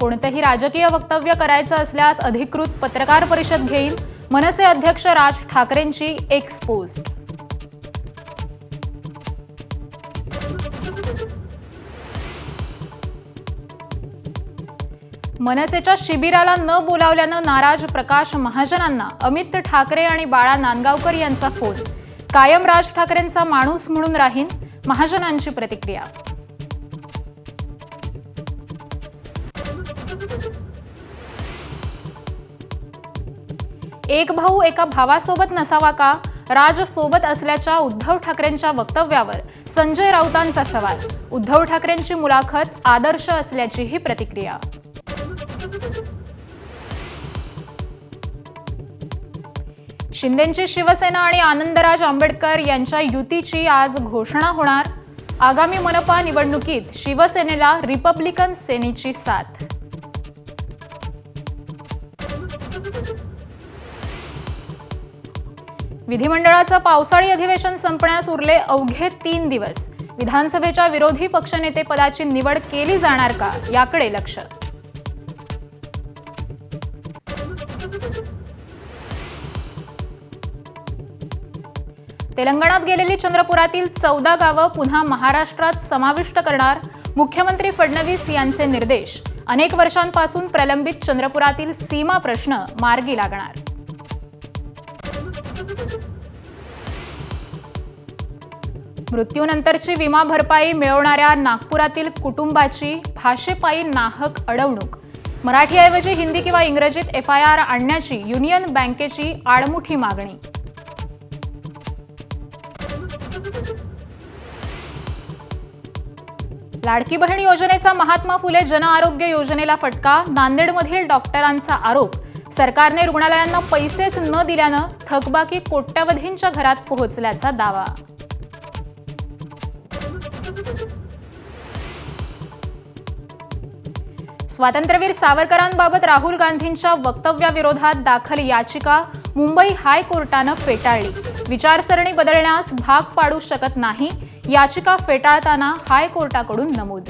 कोणतेही राजकीय वक्तव्य करायचं असल्यास अधिकृत पत्रकार परिषद घेईन, मनसे अध्यक्ष राज ठाकरेंची एक्स पोस्ट. मनसेच्या शिबिराला न बोलावल्यानं नाराज प्रकाश महाजनांना अमित ठाकरे आणि बाळा नांदगावकर यांचा फोन. कायम राज ठाकरेंचा माणूस म्हणून राहीन, महाजनांची प्रतिक्रिया. एक भाऊ एका भावासोबत नसावा का? राज सोबत असल्याच्या उद्धव ठाकरेंच्या वक्तव्यावर संजय राऊतांचा सवाल. उद्धव ठाकरेंची मुलाखत आदर्श असल्याचीही प्रतिक्रिया. शिंदेंची शिवसेना आणि आनंदराज आंबेडकर यांच्या युतीची आज घोषणा होणार. आगामी मनपा निवडणुकीत शिवसेनेला रिपब्लिकन सेनेची साथ. विधिमंडळाचं पावसाळी अधिवेशन संपण्यास उरले अवघे 3 दिवस. विधानसभेच्या विरोधी पक्षनेतेपदाची निवड केली जाणार का, याकडे लक्ष. तेलंगणात गेलेली चंद्रपुरातील 14 गावं पुन्हा महाराष्ट्रात समाविष्ट करणार. मुख्यमंत्री फडणवीस यांचे निर्देश. अनेक वर्षांपासून प्रलंबित चंद्रपुरातील सीमा प्रश्न मार्गी लागणार. मृत्यूनंतरची विमा भरपाई मिळवणाऱ्या नागपुरातील कुटुंबाची भाषेपायी नाहक अडवणूक. मराठीऐवजी हिंदी किंवा इंग्रजीत FIR आणण्याची युनियन बँकेची आडमुठी मागणी. लाडकी बहीण योजनेचा महात्मा फुले जन आरोग्य योजनेला फटका. नांदेडमधील डॉक्टरांचा आरोप. सरकारने रुग्णालयांना पैसेच न दिल्यानं थकबाकी कोट्यवधींच्या घरात पोहोचल्याचा दावा. स्वातंत्र्यवीर सावरकरांबाबत राहुल गांधींच्या वक्तव्याविरोधात दाखल याचिका मुंबई हायकोर्टानं फेटाळली. विचारसरणी बदलण्यास भाग पाडू शकत नाही, याचिका फेटाळताना हायकोर्टाकडून नमूद.